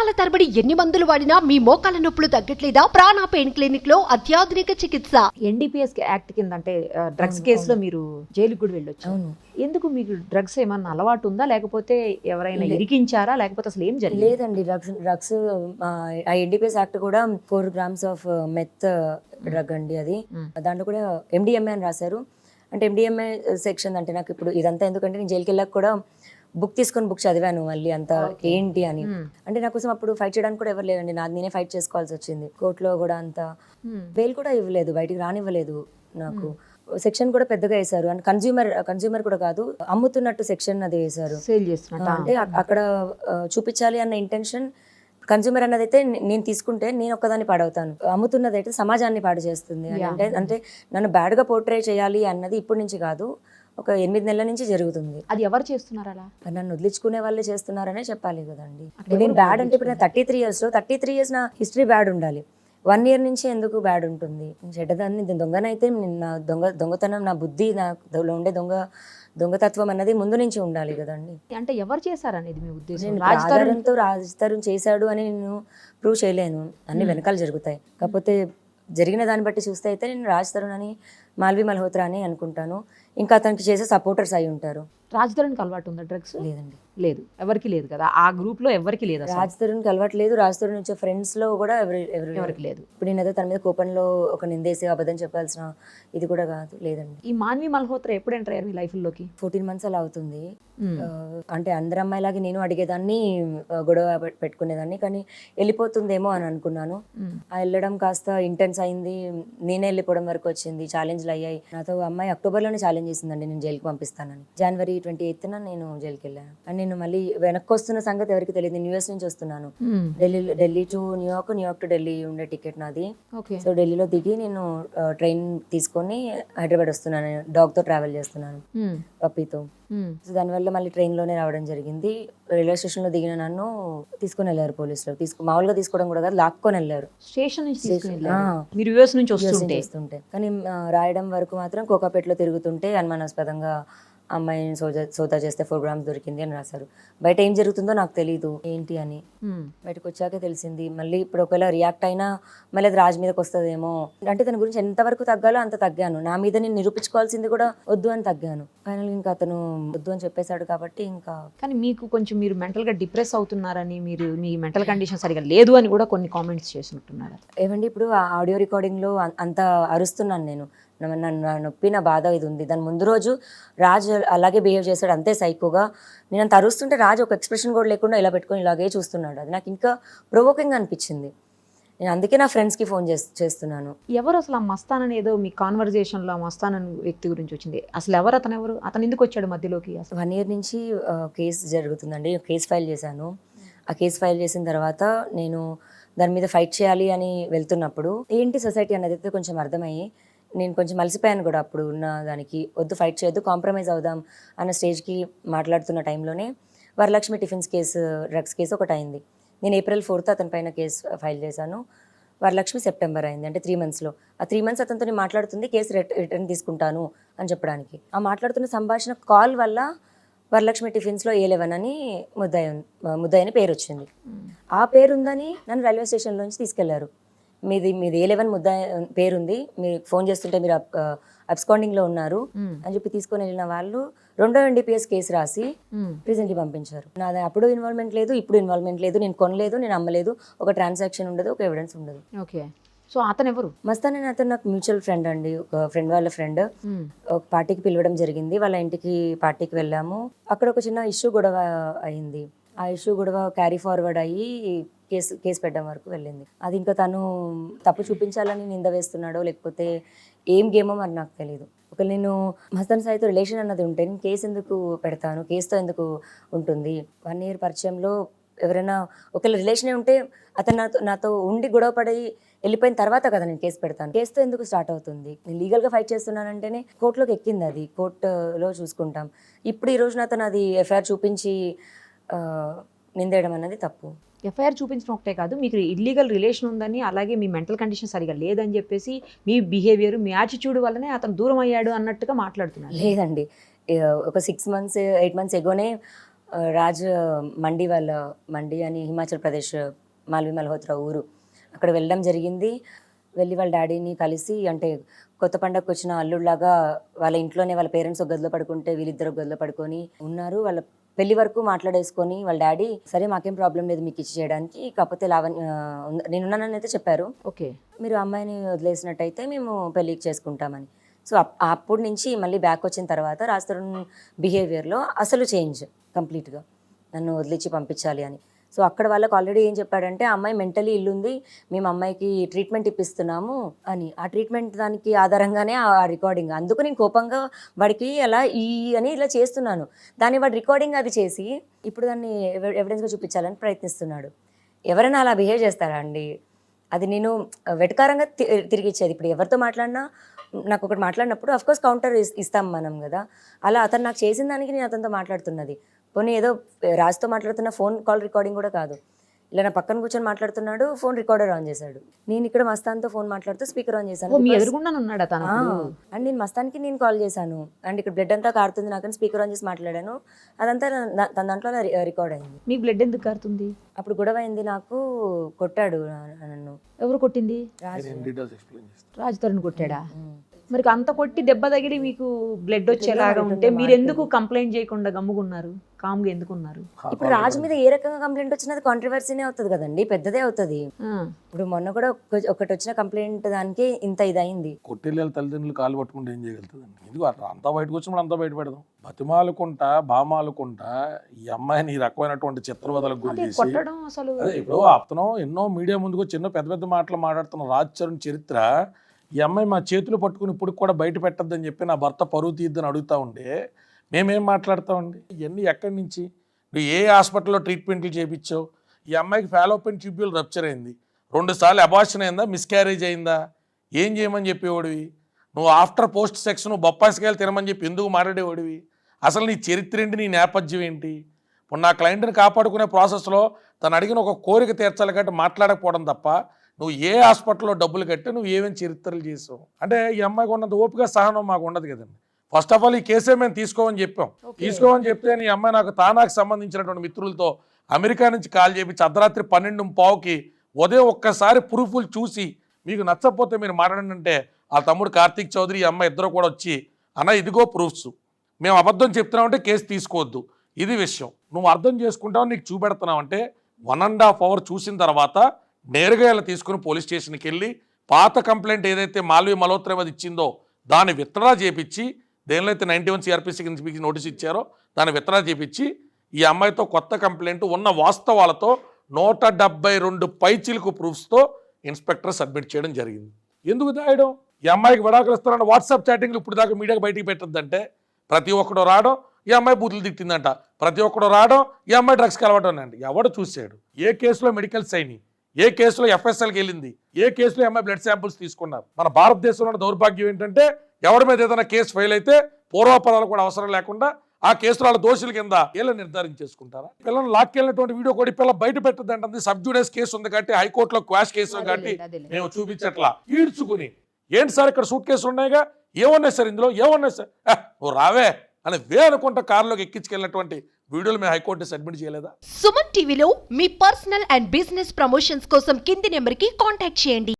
సంవత్సరాల తరబడి ఎన్ని మందులు వాడినా మీ మోకాల నొప్పులు తగ్గట్లేదా? ప్రాణ పెయిన్ క్లినిక్ లో అత్యాధునిక చికిత్స. ఎన్డీపీఎస్ యాక్ట్ కింద అంటే డ్రగ్స్ కేసులో మీరు జైలుకి కూడా వెళ్ళొచ్చు. అవును. ఎందుకు మీకు డ్రగ్స్ ఏమన్నా అలవాటు ఉందా, లేకపోతే ఎవరైనా ఇరికించారా, లేకపోతే అసలు ఏం జరిగింది? లేదండి, డ్రగ్స్ ఆ ఎన్డీపీఎస్ యాక్ట్ కూడా 4 grams ఆఫ్ మెత్ డ్రగ్ అండి అది. దాంట్లో కూడా ఎండిఎంఏ అని రాశారు. అంటే ఎండిఎంఏ సెక్షన్ అంటే నాకు ఇప్పుడు ఇదంతా ఎందుకంటే నేను జైలుకి వెళ్ళాక కూడా బుక్ చదివాను మళ్ళీ అంత ఏంటి అని. అంటే నా కోసం అప్పుడు ఫైట్ చేయడానికి కూడా ఎవరు లేదండి, నాది నేనే ఫైట్ చేసుకోవాల్సి వచ్చింది. కోర్టులో కూడా అంత బెయిల్ కూడా ఇవ్వలేదు, బయటికి రానివ్వలేదు నాకు. సెక్షన్ కూడా పెద్దగా వేశారు. అండ్ కన్జ్యూమర్ కూడా కాదు, అమ్ముతున్నట్టు సెక్షన్ అది వేశారు. సేల్ చేస్తున్నట్టు. అంటే అక్కడ చూపించాలి అన్న ఇంటెన్షన్. కన్జ్యూమర్ అన్నది అయితే నేను తీసుకుంటే నేను ఒక్కదాన్ని పాడవుతాను, అమ్ముతున్నది అయితే సమాజాన్ని పాడు చేస్తుంది. అంటే నన్ను బ్యాడ్ గా పోర్ట్రే చేయాలి అన్నది ఇప్పటి నుంచి కాదు, ఒక 8 నెలల నుంచి జరుగుతుంది. అది ఎవరు చేస్తున్నారు అలా? నన్ను వదిలించుకునే వాళ్ళే చేస్తున్నారనే చెప్పాలి కదండి. నేను బ్యాడ్ అంటే ఇప్పుడు 33 years నా హిస్టరీ బ్యాడ్ ఉండాలి. 1 year నుంచి ఎందుకు బ్యాడ్ ఉంటుంది? చెడ్డదాన్ని దొంగనైతే నా దొంగతనం, నా బుద్ధి, నాలో ఉండే దొంగతత్వం అన్నది ముందు నుంచి ఉండాలి కదండి. అంటే ఎవరు చేశారనేది మీ ఉద్దేశం? రాజ్ తరుణ్ చేశాడు అని నేను ప్రూవ్ చేయలేను, అన్ని వెనకాల జరుగుతాయి. కాకపోతే జరిగిన దాన్ని బట్టి చూస్తే అయితే నేను రాజ్ తరుణ్ అని, మాల్వి మల్హోత్రా అని అనుకుంటాను. ఇంకా అతనికి చేసే సపోర్టర్స్ అయి ఉంటారు. రాజ్ తరుణ్కి అలవాటు ఉందా డ్రగ్స్? లేదండి, లేదు, ఎవరికి లేదు కదా, ఆ గ్రూప్ లో ఎవరికి లేదు. రాజ్ తరుణ్కి అలవాటు లేదు. రాజ్ తరుణ్ వచ్చే ఫ్రెండ్స్ లో కూడా ఎవరికి లేదు. ఇప్పుడు నేనైతే తన మీద కోపంలో ఒక నిందేసి అబద్ధం చెప్పాల్సిన ఇది కూడా కాదు, లేదండి. ఈ మాన్వి మల్హోత్రా ఎప్పుడు ఎంటర్ అయ్యారు మీ లైఫ్ లోకి? 14 months అలా అవుతుంది. అంటే అందరు అమ్మాయిలాగే నేను అడిగేదాన్ని, గొడవ పెట్టుకునేదాన్ని, కానీ వెళ్ళిపోతుందేమో అని అనుకున్నాను. ఆ వెళ్ళడం కాస్త ఇంటెన్స్ అయింది, నేనే వెళ్ళిపోవడం వరకు వచ్చింది. ఛాలెంజ్లు అయ్యాయి. నాతో అమ్మాయి అక్టోబర్లోనే ఛాలెంజ్ చేసిందండి నేను జైలుకి పంపిస్తానని. January 28th నేను జైలుకి వెళ్ళాను. అండ్ నేను మళ్ళీ వెనక్కి వస్తున్న సంగతి ఎవరికి తెలియదు. నేను US నుంచి వస్తున్నాను. Delhi to New York, New York to Delhi ఉండే టికెట్ నాది. సో ఢిల్లీలో దిగి నేను ట్రైన్ తీసుకొని హైదరాబాద్ వస్తున్నాను. డాగ్ తో ట్రావెల్ చేస్తున్నాను, పప్పీతో. సో దానివల్ల మళ్ళీ ట్రైన్ లోనే రావడం జరిగింది. రైల్వే స్టేషన్ లో దిగిన నన్ను తీసుకొని వెళ్ళారు పోలీసులు. మామూలుగా తీసుకోవడం కూడా కాదు, లాక్కొని వెళ్ళారు స్టేషన్ నుంచి. మీరు US నుంచి వస్తుంటే కానీ రాయడం వరకు మాత్రం కోకాపేటలో తిరుగుతుంటే అనుమానాస్పదంగా అమ్మాయిని సోదా చేస్తే 4 grams దొరికింది అని రాశారు. బయట ఏం జరుగుతుందో నాకు తెలియదు ఏంటి అని. బయటకు వచ్చాకే తెలిసింది. మళ్ళీ ఇప్పుడు ఒకవేళ రియాక్ట్ అయినా మళ్ళీ అది రాజ్ మీదకి వస్తుందేమో. అంటే తన గురించి ఎంతవరకు తగ్గాలో అంత తగ్గాను. నా మీద నేను నిరూపించుకోవాల్సింది కూడా వద్దు అని తగ్గాను. ఫైనల్ ఇంకా అతను వద్దు అని చెప్పేశాడు కాబట్టి ఇంకా. కానీ మీకు కొంచెం మీరు మెంటల్ గా డిప్రెస్ అవుతున్నారని, మీరు మీ మెంటల్ కండిషన్ సరిగా లేదు అని కూడా కొన్ని కామెంట్స్ చేసినట్టున్నారు. ఏమండి, ఇప్పుడు ఆడియో రికార్డింగ్ లో అంత అరుస్తున్నాను నేను. నా నొప్పి, నా బాధ ఇది ఉంది. దాని ముందు రోజు రాజ్ అలాగే బిహేవ్ చేశాడు, అంతే సైకోగా. నేను అంత అరుస్తుంటే రాజ్ ఒక ఎక్స్ప్రెషన్ కూడా లేకుండా ఇలా పెట్టుకొని ఇలాగే చూస్తున్నాడు. అది నాకు ఇంకా ప్రొవోకింగ్ అనిపించింది. నేను అందుకే నా ఫ్రెండ్స్కి ఫోన్ చేస్తున్నాను. ఎవరు అసలు ఆ మస్తాన్ అని ఏదో మీ కాన్వర్జేషన్లో ఆ మస్తాన్ అనే వ్యక్తి గురించి వచ్చింది, అసలు ఎవరు అతను ఎందుకు వచ్చాడు మధ్యలోకి? అసలు 1 year నుంచి కేసు జరుగుతుందండి. కేసు ఫైల్ చేశాను. ఆ కేసు ఫైల్ చేసిన తర్వాత నేను దాని మీద ఫైట్ చేయాలి అని వెళ్తున్నప్పుడు ఏంటి సొసైటీ అన్నది అయితే కొంచెం అర్థమయ్యి నేను కొంచెం అలసిపోయాను కూడా. అప్పుడు ఉన్న దానికి వద్దు, ఫైట్ చేయొద్దు, కాంప్రమైజ్ అవుదాం అన్న స్టేజ్కి మాట్లాడుతున్న టైంలోనే Varalakshmi tiffins case, drugs case ఒకటి అయింది. నేను April 4th అతని పైన కేసు ఫైల్ చేశాను. వరలక్ష్మి September అయింది, అంటే 3 monthsలో. ఆ 3 months అతనితో మాట్లాడుతుంది కేసు రిటర్న్ తీసుకుంటాను అని చెప్పడానికి. ఆ మాట్లాడుతున్న సంభాషణ కాల్ వల్ల వరలక్ష్మి టిఫిన్స్లో A11 అని ముద్దయ్య అని పేరు వచ్చింది. ఆ పేరు ఉందని నన్ను రైల్వే స్టేషన్లోంచి తీసుకెళ్లారు. మీది A11 పేరుంది, మీరు ఫోన్ చేస్తుంటే మీరు అబ్స్కాండింగ్లో ఉన్నారు అని చెప్పి తీసుకొని వెళ్ళిన వాళ్ళు 2వ NDPS కేసు రాసి ప్రిజెంట్కి పంపించారు. నాది అప్పుడు ఇన్వాల్వ్మెంట్ లేదు, ఇప్పుడు ఇన్వాల్వ్మెంట్ లేదు. నేను కొనలేదు, నేను అమ్మలేదు, ఒక ట్రాన్సాక్షన్ ఉండదు, ఒక ఎవిడెన్స్ ఉండదు. ఓకే. సో అతను ఎవరు? మస్తాన్ అని అతను నాకు మ్యూచువల్ ఫ్రెండ్ అండి. ఒక ఫ్రెండ్ వాళ్ళ ఫ్రెండ్. ఒక పార్టీకి పిలవడం జరిగింది. వాళ్ళ ఇంటికి పార్టీకి వెళ్ళాము. అక్కడ ఒక చిన్న ఇష్యూ గొడవ అయింది. ఆ ఇష్యూ గొడవ క్యారీ ఫార్వర్డ్ అయ్యి కేసు పెట్టడం వరకు వెళ్ళింది. అది ఇంకా తను తప్పు చూపించాలని నింద వేస్తున్నాడో లేకపోతే ఏం గేమో మరి నాకు తెలియదు. ఒకవేళ నేను మస్తాన్ సాయితో రిలేషన్ అన్నది ఉంటే నేను కేసు ఎందుకు పెడతాను, కేసుతో ఎందుకు ఉంటుంది? 1 year పరిచయంలో ఎవరైనా ఒకవేళ రిలేషనే ఉంటే అతను నాతో ఉండి గొడవ పడి వెళ్ళిపోయిన తర్వాత కదా నేను కేసు పెడతాను. కేసుతో ఎందుకు స్టార్ట్ అవుతుంది? నేను లీగల్గా ఫైట్ చేస్తున్నానంటేనే కోర్టులోకి ఎక్కింది, అది కోర్టులో చూసుకుంటాం. ఇప్పుడు ఈరోజు నాతో నాది FIR చూపించి నిందేయడం అన్నది తప్పు. ఎఫ్ఐఆర్ చూపించడం ఒకటే కాదు, మీకు ఇల్లీగల్ రిలేషన్ ఉందని, అలాగే మీ మెంటల్ కండిషన్ సరిగా లేదని చెప్పేసి మీ బిహేవియర్, మీ యాటిట్యూడ్ వల్లనే అతను దూరం అయ్యాడు అన్నట్టుగా మాట్లాడుతున్నారు. లేదండి, ఒక 6 months 8 months ఎగోనే రాజ్ మండి అని హిమాచల్ ప్రదేశ్ మాల్వి మల్హోత్రా ఊరు, అక్కడ వెళ్ళడం జరిగింది. వెళ్ళి వాళ్ళ డాడీని కలిసి, అంటే కొత్త పండగకు వచ్చిన అల్లుడిలాగా వాళ్ళ ఇంట్లోనే వాళ్ళ పేరెంట్స్ ఒక గదిలో పడుకుంటే వీళ్ళిద్దరు ఒక గదిలో పడుకొని ఉన్నారు. వాళ్ళ పెళ్లి వరకు మాట్లాడేసుకొని వాళ్ళ డాడీ సరే మాకేం ప్రాబ్లం లేదు మీకు ఇచ్చి చేయడానికి, కాకపోతే నేనున్నానని అయితే చెప్పారు. ఓకే. మీరు అమ్మాయిని వదిలేసినట్టయితే మేము పెళ్ళికి చేసుకుంటామని. సో అప్పటి నుంచి మళ్ళీ బ్యాక్ వచ్చిన తర్వాత రాజ్ తరుణ్ బిహేవియర్లో అసలు చేంజ్ కంప్లీట్గా, నన్ను వదిలించి పంపించాలి అని. సో అక్కడ వాళ్ళకి ఆల్రెడీ ఏం చెప్పాడంటే అమ్మాయి మెంటలీ ఇల్లుంది, మేము అమ్మాయికి ట్రీట్మెంట్ ఇప్పిస్తున్నాము అని. ఆ ట్రీట్మెంట్ దానికి ఆధారంగానే ఆ రికార్డింగ్. అందుకు నేను కోపంగా వాడికి అలా అని ఇలా చేస్తున్నాను. దాన్ని వాడు రికార్డింగ్ అది చేసి ఇప్పుడు దాన్ని ఎవిడెన్స్గా చూపించాలని ప్రయత్నిస్తున్నాడు. ఎవరైనా అలా బిహేవ్ చేస్తారా అండి? అది నేను వెటకారంగా తిరిగి ఇచ్చేది. ఇప్పుడు ఎవరితో మాట్లాడినా నాకు ఒకటి మాట్లాడినప్పుడు అఫ్కోర్స్ కౌంటర్ ఇస్తాం మనం కదా. అలా అతను నాకు చేసిన దానికి నేను అతనితో మాట్లాడుతున్నది. పోనీ ఏదో రాజ్తో మాట్లాడుతున్న ఫోన్ కాల్ రికార్డింగ్ కూడా కాదు, ఇలా నా పక్కన కూర్చొని మాట్లాడుతున్నాడు, ఫోన్ రికార్డర్ ఆన్ చేశాడు. నేను ఇక్కడ మస్తాన్తో ఫోన్ మాట్లాడుతూ స్పీకర్ ఆన్ చేశాను. మీ ఎదురుగుండా ఉన్నాడు తను. అండ్ నేను మస్తాన్కి నేను కాల్ చేశాను, అండ్ ఇక్కడ బ్లడ్ అంతా కారుతుంది నాకు, స్పీకర్ ఆన్ చేసి మాట్లాడాను. అదంతా తన దాంట్లో రికార్డ్ అయింది. మీకు బ్లడ్ ఎందుకు కారుతుంది? అప్పుడు గొడవ అయింది, నాకు కొట్టాడు నన్ను. ఎవరు కొట్టింది? రాజ్ తరుణ్ కొట్టాడా? మరి అంత కొట్టి దెబ్బ తగిలి మీకు బ్లడ్ వచ్చేలాగా ఉంటే మీరు ఎందుకు కంప్లైంట్ చేయకుండా గమ్ముకున్నారు, కామ్గా ఎందుకున్నారు? ఇప్పుడు రాజు మీద ఏ రకంగా కంప్లైంట్ వచ్చినది కాంట్రవర్సీనే అవుతుంది కదండి, పెద్దదే అవుతుంది. ఇప్పుడు మొన్న కూడా ఒకటి వచ్చిన కంప్లైంట్ దానికి ఇంత ఇదైంది. కొట్టేళ్ళ తల్లిదండ్రులు కాలు పట్టుకుంటే ఏం చేయగలుగుతుందండి? ఎందుకు అంతా బయటకు వచ్చినప్పుడు అంతా బయట పెడదాం. బతిమాలుకుంటా బామాలుకుంటా ఈ అమ్మాయిని ఈ రకమైనటువంటి చిత్రవదలకు గురి చేసి కొట్టడం అసలు. అదే ఇప్పుడు అతను ఎన్నో మీడియా ముందుకు వచ్చి ఎన్నో పెద్ద పెద్ద మాటలు మాట్లాడుతున్న రాజ్ తరుణ్ చరిత్ర, ఈ అమ్మాయి మా చేతులు పట్టుకుని ఇప్పుడు కూడా బయట పెట్టద్దని చెప్పి నా భర్త పరువు తీద్దని అడుగుతా ఉంటే మేమేం మాట్లాడతామండి? ఇవన్నీ ఎక్కడి నుంచి? నువ్వు ఏ హాస్పిటల్లో ట్రీట్మెంట్లు చేయించావు? ఈ అమ్మాయికి ఫాలోపిన్ ట్యూబ్యూల్ రప్చర్ అయింది, 2 సార్లు అబార్షన్ అయిందా, మిస్క్యారేజ్ అయిందా? ఏం చేయమని చెప్పేవాడివి నువ్వు? ఆఫ్టర్ పోస్ట్ సెక్స్ నువ్వు బొప్పాయికాయలు తినమని చెప్పి ఎందుకు మాట్లాడేవాడివి? అసలు నీ చరిత్ర ఏంటి, నీ నేపథ్యం ఏంటి? ఇప్పుడు నా క్లయింట్ని కాపాడుకునే ప్రాసెస్లో తను అడిగిన ఒక కోరిక తీర్చాలి కాబట్టి మాట్లాడకపోవడం తప్ప నువ్వు ఏ హాస్పిటల్లో డబ్బులు కట్టి నువ్వు ఏమేమి చరిత్రలు చేసావు అంటే ఈ అమ్మాయికి ఉన్నంత ఓపిక సహనం మాకు ఉండదు కదండి. ఫస్ట్ ఆఫ్ ఆల్ ఈ కేసే మేము తీసుకోమని చెప్పాం. తీసుకోమని చెప్తే నీ అమ్మాయి నాకు తానాకు సంబంధించినటువంటి మిత్రులతో అమెరికా నుంచి కాల్ చేపించి అర్ధరాత్రి 12:15కి ఉదయం ఒక్కసారి ప్రూఫ్లు చూసి మీకు నచ్చకపోతే మీరు మాట్లాడండి అంటే ఆ తమ్ముడు కార్తీక్ చౌదరి ఈ అమ్మాయి ఇద్దరు కూడా వచ్చి అన్న ఇదిగో ప్రూఫ్స్, మేము అబద్ధం చెప్తున్నామంటే కేసు తీసుకోవద్దు, ఇది విషయం, నువ్వు అర్థం చేసుకుంటావు, నీకు చూపెడుతున్నావంటే 1.5 hours చూసిన తర్వాత నేరుగా ఇలా తీసుకుని పోలీస్ స్టేషన్కి వెళ్ళి పాత కంప్లైంట్ ఏదైతే మాల్వి మల్హోత్రా అది ఇచ్చిందో దాన్ని విత్డ్రా చేపించి, దేనిలో అయితే 91 CRPC కింద నోటీస్ ఇచ్చారో దాన్ని విత్డ్రా చేపించి ఈ అమ్మాయితో కొత్త కంప్లైంట్ ఉన్న వాస్తవాలతో 172 పైచిలుకు ప్రూఫ్స్తో ఇన్స్పెక్టర్ సబ్మిట్ చేయడం జరిగింది. ఎందుకు దాయడం? ఈ అమ్మాయికి విడాకులు ఇస్తారన్న వాట్సాప్ చాటింగ్లు ఇప్పుడు దాకా మీడియాకి బయటికి పెట్టద్దంటే ప్రతి ఒక్కడు రావడం ఈ అమ్మాయి బూతులు తిట్టిందంట, ప్రతి ఒక్కడు రావడం ఈ అమ్మాయి డ్రగ్స్కి అలవాటు అండి. ఎవడు చూశాడు? ఏ కేసులో మెడికల్స్ అయినాయి, ఏ కేసులో FSLకి వెళ్ళింది, ఏ కేసులో అమ్మాయి బ్లడ్ శాంపుల్స్ తీసుకున్నారు? మన భారతదేశంలో దౌర్భాగ్యం ఏంటంటే ఎవరి మీద ఏదైనా కేసు ఫెయిల్ అయితే పూర్వాపరాలు కూడా అవసరం లేకుండా ఆ కేసులో వాళ్ళ దోషుల కింద వీళ్ళని నిర్ధారించేసుకుంటారా? పిల్లలు లాక్కెళ్ళినటువంటి వీడియో కూడా పిల్ల బయట పెట్టద్దంటే సబ్జుడైస్ కేసు ఉంది కాబట్టి హైకోర్టులో క్వాష్ కేసు కాబట్టి మేము చూపించట్లా. ఈడ్చుకుని ఏంటి సార్ ఇక్కడ సూట్ కేసులు ఉన్నాయిగా, ఏమన్నాయి సార్ ఇందులో, ఏమన్నాయి సార్, నువ్వు రావే అని అనుకుంటా కారులోకి ఎక్కించుకెళ్ళినటువంటి వీడియోలు మేము హైకోర్టు సబ్మిట్ చేయలేదా? సుమన్ టీవీలో మీ పర్సనల్ అండ్ బిజినెస్ ప్రమోషన్స్ కోసం కింది నెంబర్కి కాంటాక్ట్ చేయండి.